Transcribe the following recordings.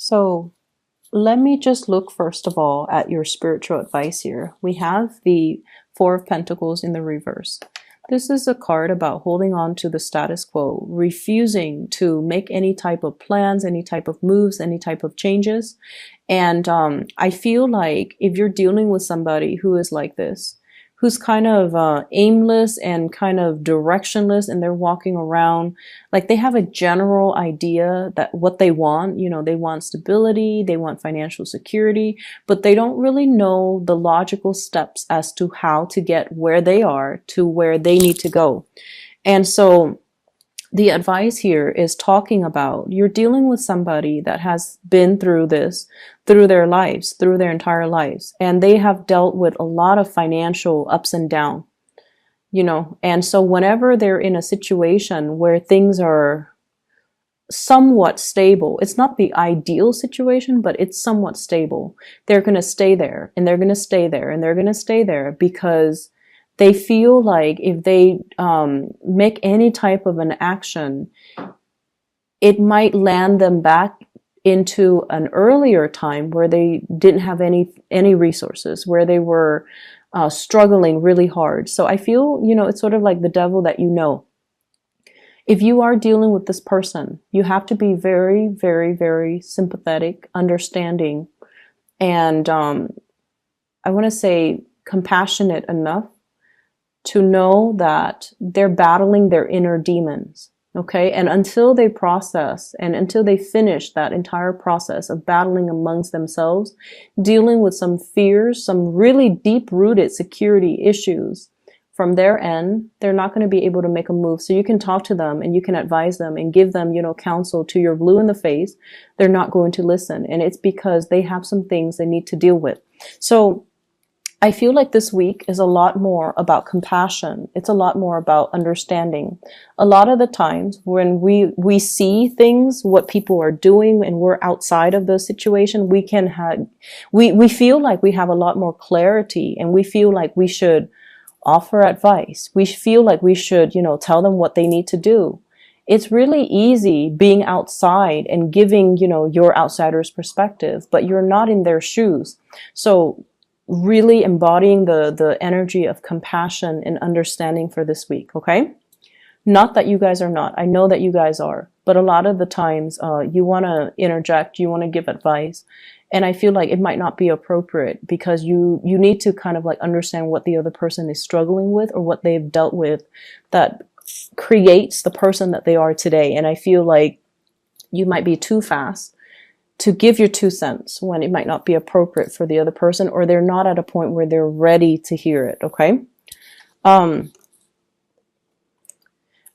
So let me just look first of all at your spiritual advice here. We have the Four of Pentacles in the reverse. This is a card about holding on to the status quo, refusing to make any type of plans, any type of moves, any type of changes. And I feel like if you're dealing with somebody who is like this, who's kind of aimless and kind of directionless, and they're walking around like they have a general idea that what they want, they want stability, they want financial security, but they don't really know the logical steps as to how to get where they are to where they need to go. And so the advice here is talking about you're dealing with somebody that has been through this, through their lives, through their entire lives, and they have dealt with a lot of financial ups and downs, and so whenever they're in a situation where things are somewhat stable, it's not the ideal situation, but it's somewhat stable, they're going to stay there, and they're going to stay there, and they're going to stay there because they feel like if they make any type of an action, it might land them back into an earlier time where they didn't have any resources, where they were struggling really hard. So I feel, it's sort of like the devil that you know. If you are dealing with this person, you have to be very, very, very sympathetic, understanding, and I want to say compassionate enough to know that they're battling their inner demons, okay? And until they process and until they finish that entire process of battling amongst themselves, dealing with some fears, some really deep-rooted security issues from their end, they're not going to be able to make a move. So you can talk to them and you can advise them and give them, counsel to your blue in the face. They're not going to listen. And it's because they have some things they need to deal with. So I feel like this week is a lot more about compassion. It's a lot more about understanding. A lot of the times when we see things, what people are doing, and we're outside of the situation, we feel like we have a lot more clarity, and we feel like we should offer advice. We feel like we should, tell them what they need to do. It's really easy being outside and giving, your outsider's perspective, but you're not in their shoes. So really embodying the energy of compassion and understanding for this week, okay? Not that you guys are not. I know that you guys are. But a lot of the times you want to interject, you want to give advice. And I feel like it might not be appropriate because you need to kind of like understand what the other person is struggling with or what they've dealt with that creates the person that they are today. And I feel like you might be too fast to give your 2 cents when it might not be appropriate for the other person, or they're not at a point where they're ready to hear it, okay?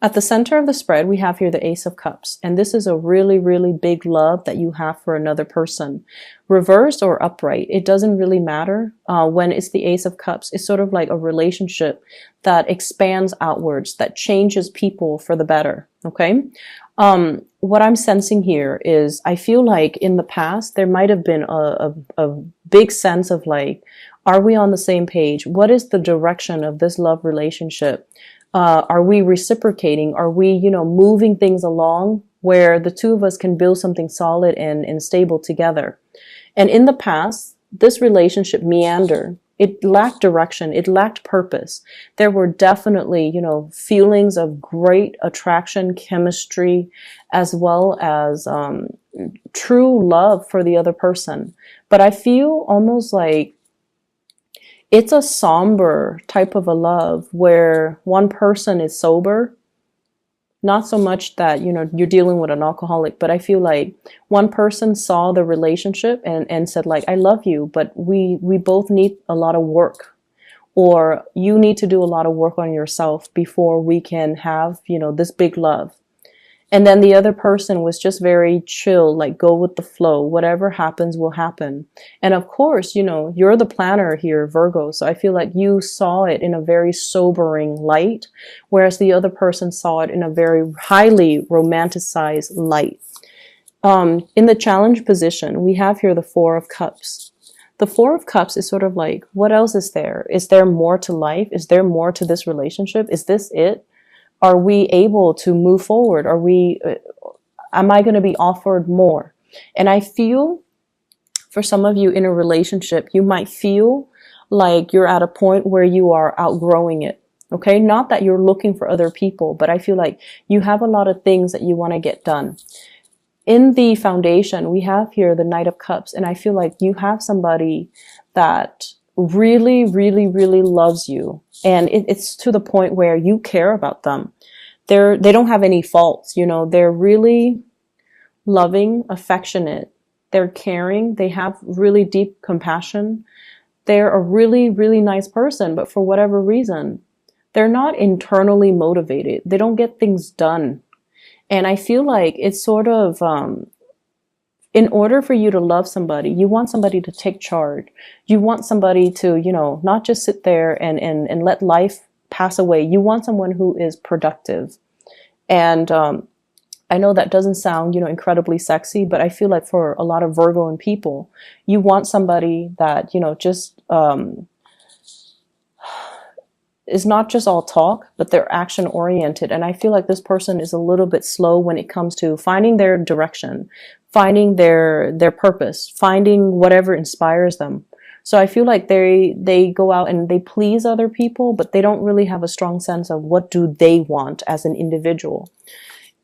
At the center of the spread, we have here the Ace of Cups, and this is a really, really big love that you have for another person. Reversed or upright, it doesn't really matter. When it's the Ace of Cups, it's sort of like a relationship that expands outwards, that changes people for the better, okay? What I'm sensing here is I feel like in the past, there might have been a big sense of like, are we on the same page? What is the direction of this love relationship? Are we reciprocating? Are we, moving things along where the two of us can build something solid and stable together? And in the past, this relationship meandered. It lacked direction. It lacked purpose. There were definitely, feelings of great attraction, chemistry, as well as true love for the other person. But I feel almost like it's a somber type of a love where one person is sober. Not so much that, you're dealing with an alcoholic, but I feel like one person saw the relationship and said like, I love you, but we both need a lot of work, or you need to do a lot of work on yourself before we can have, this big love. And then the other person was just very chill, like go with the flow. Whatever happens will happen. And of course, you're the planner here, Virgo. So I feel like you saw it in a very sobering light, whereas the other person saw it in a very highly romanticized light. In the challenge position, we have here the Four of Cups. The Four of Cups is sort of like, what else is there? Is there more to life? Is there more to this relationship? Is this it? Are we able to move forward? Am I going to be offered more? And I feel for some of you in a relationship, you might feel like you're at a point where you are outgrowing it. Okay. Not that you're looking for other people, but I feel like you have a lot of things that you want to get done. In the foundation, we have here the Knight of Cups, and I feel like you have somebody that really, really, really loves you. And it's to the point where you care about them. They don't have any faults, you know, they're really loving, affectionate, they're caring, they have really deep compassion. They're a really, really nice person, but for whatever reason, they're not internally motivated. They don't get things done. And I feel like it's sort of, in order for you to love somebody, you want somebody to take charge. You want somebody to, you know, not just sit there and let life pass away. You want someone who is productive. And I know that doesn't sound, you know, incredibly sexy, but I feel like for a lot of Virgo people, you want somebody that, you know, just is not just all talk, but they're action oriented. And I feel like this person is a little bit slow when it comes to finding their direction, finding their purpose, finding whatever inspires them. So I feel like they go out and they please other people, but they don't really have a strong sense of what do they want as an individual.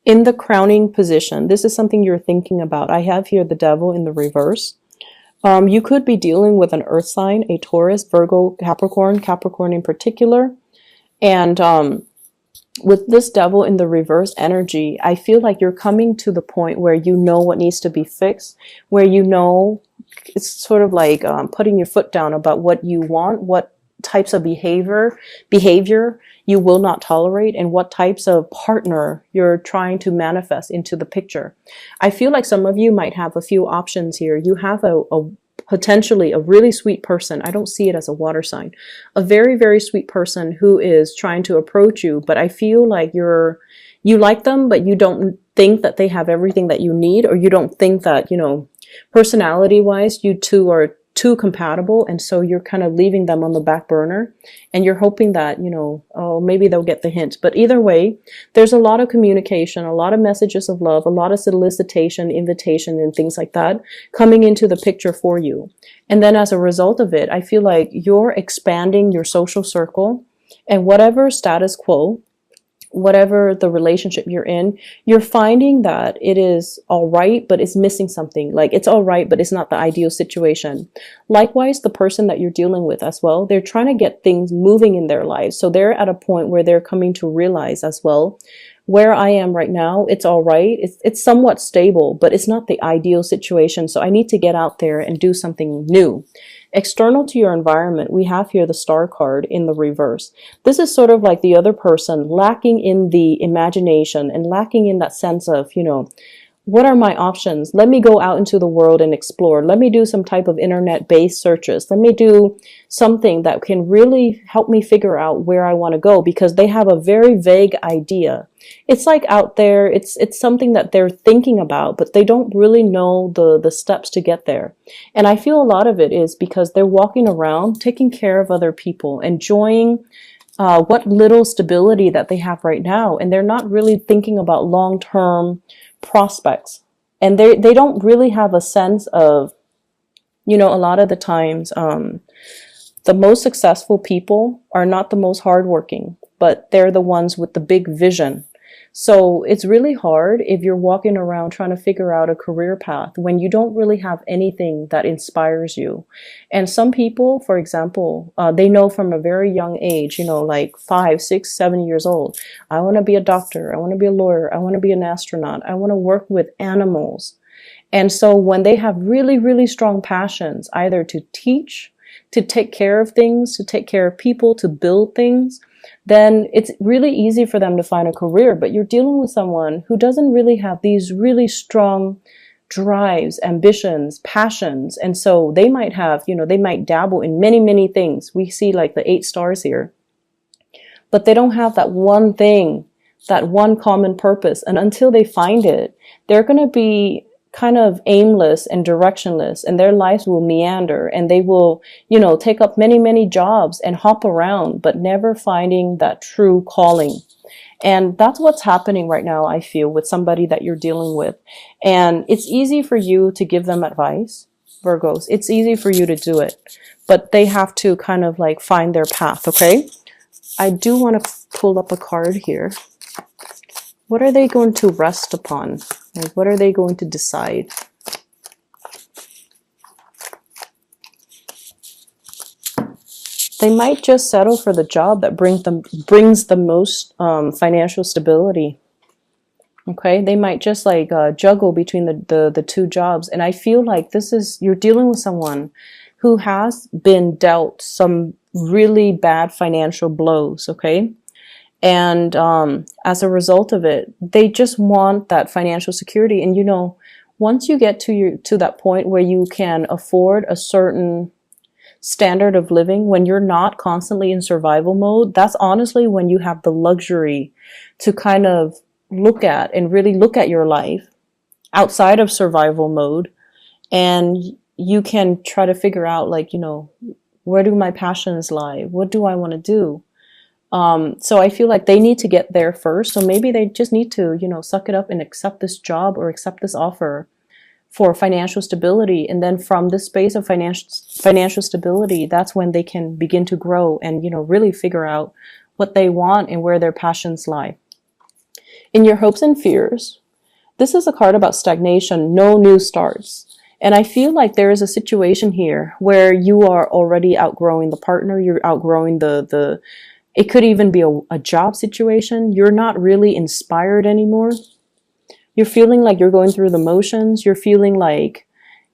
In the crowning position, this is something you're thinking about. I have here the Devil in the reverse. You could be dealing with an earth sign, a Taurus, Virgo, Capricorn in particular. And with this Devil in the reverse energy, I feel like you're coming to the point where you know what needs to be fixed, where you know it's sort of like putting your foot down about what you want, what types of behavior you will not tolerate, and what types of partner you're trying to manifest into the picture. I feel like some of you might have a few options here. You have a potentially a really sweet person. I don't see it as a water sign. A very, very sweet person who is trying to approach you, but I feel like you like them, but you don't think that they have everything that you need, or you don't think that, you know, personality-wise, you two are too compatible, and so you're kind of leaving them on the back burner, and you're hoping that, you know, oh, maybe they'll get the hint. But either way, there's a lot of communication, a lot of messages of love, a lot of solicitation, invitation, and things like that coming into the picture for you. And then as a result of it, I feel like you're expanding your social circle, and whatever status quo, whatever the relationship you're in, you're finding that it is all right, but it's missing something. Like it's all right, but it's not the ideal situation. Likewise, the person that you're dealing with as well, they're trying to get things moving in their lives. So they're at a point where they're coming to realize as well, where I am right now, it's all right. It's somewhat stable, but it's not the ideal situation. So I need to get out there and do something new. External to your environment, we have here the Star card in the reverse. This is sort of like the other person lacking in the imagination and lacking in that sense of, you know, what are my options? Let me go out into the world and explore. Let me do some type of internet-based searches. Let me do something that can really help me figure out where I want to go, because they have a very vague idea. It's like out there, it's something that they're thinking about, but they don't really know the steps to get there. And I feel a lot of it is because they're walking around, taking care of other people, enjoying what little stability that they have right now. And they're not really thinking about long-term prospects. And they don't really have a sense of, you know, a lot of the times, the most successful people are not the most hardworking, but they're the ones with the big vision. So it's really hard if you're walking around trying to figure out a career path when you don't really have anything that inspires you. And some people, for example, they know from a very young age, you know, like 5, 6, 7 years old, I want to be a doctor, I want to be a lawyer, I want to be an astronaut, I want to work with animals. And so when they have really, really strong passions, either to teach, to take care of things, to take care of people, to build things, then it's really easy for them to find a career. But you're dealing with someone who doesn't really have these really strong drives, ambitions, passions. And so they might have, you know, they might dabble in many, many things. We see like the 8 stars here, but they don't have that one thing, that one common purpose. And until they find it, they're going to be kind of aimless and directionless, and their lives will meander, and they will, you know, take up many, many jobs and hop around, but never finding that true calling. And that's what's happening right now, I feel, with somebody that you're dealing with. And it's easy for you to give them advice, Virgos. It's easy for you to do it, but they have to kind of like find their path, okay? I do want to pull up a card here. What are they going to rest upon? Like, what are they going to decide? They might just settle for the job that brings the most financial stability. Okay, they might just like juggle between the two jobs. And I feel like you're dealing with someone who has been dealt some really bad financial blows, okay? And as a result of it, they just want that financial security. And once you get to that point where you can afford a certain standard of living, when you're not constantly in survival mode, that's honestly when you have the luxury to kind of really look at your life outside of survival mode, and you can try to figure out, like, where do my passions lie? What do I want to do? So I feel like they need to get there first. So maybe they just need to, suck it up and accept this job or accept this offer for financial stability. And then from this space of financial stability, that's when they can begin to grow and, really figure out what they want and where their passions lie. In your hopes and fears, this is a card about stagnation, no new starts. And I feel like there is a situation here where you are already outgrowing the partner, you're outgrowing it could even be a job situation. You're not really inspired anymore. You're feeling like you're going through the motions. You're feeling like,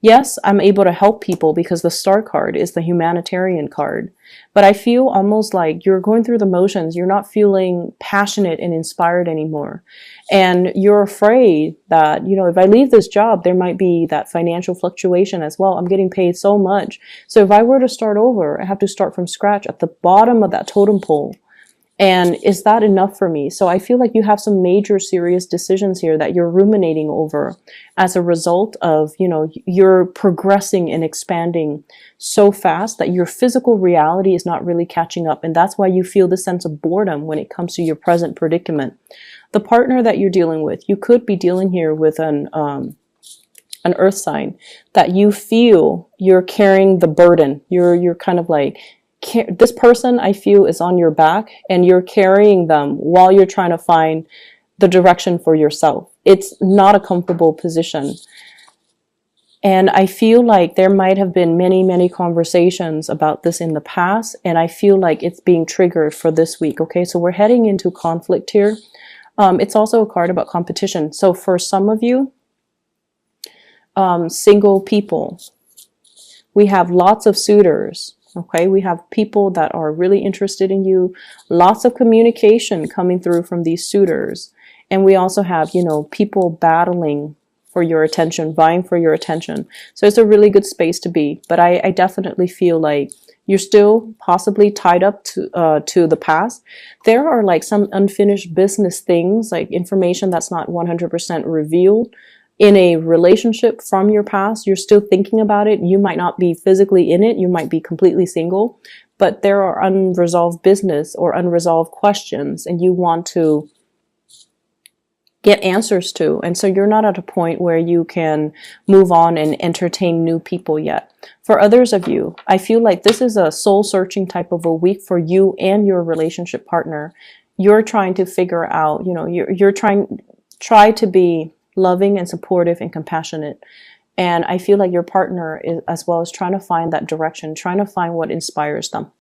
yes, I'm able to help people because the Star card is the humanitarian card. But I feel almost like you're going through the motions. You're not feeling passionate and inspired anymore. And you're afraid that, if I leave this job, there might be that financial fluctuation as well. I'm getting paid so much. So if I were to start over, I have to start from scratch at the bottom of that totem pole. And is that enough for me? So I feel like you have some major serious decisions here that you're ruminating over as a result of, you're progressing and expanding so fast that your physical reality is not really catching up. And that's why you feel this sense of boredom when it comes to your present predicament. The partner that you're dealing with, you could be dealing here with an earth sign that you feel you're carrying the burden. You're kind of like, this person, I feel, is on your back and you're carrying them while you're trying to find the direction for yourself. It's not a comfortable position. And I feel like there might have been many, many conversations about this in the past. And I feel like it's being triggered for this week. Okay, so we're heading into conflict here. It's also a card about competition. So for some of you, single people, we have lots of suitors. Okay, we have people that are really interested in you, lots of communication coming through from these suitors. And we also have, people battling for your attention, vying for your attention. So it's a really good space to be. But I definitely feel like you're still possibly tied up to the past. There are like some unfinished business things, like information that's not 100% revealed in a relationship from your past. You're still thinking about it. You might not be physically in it. You might be completely single, but there are unresolved business or unresolved questions and you want to get answers to. And so you're not at a point where you can move on and entertain new people yet. For others of you, I feel like this is a soul searching type of a week for you and your relationship partner. You're trying to figure out, you're try to be loving and supportive and compassionate. And I feel like your partner is, as well, is trying to find that direction, trying to find what inspires them.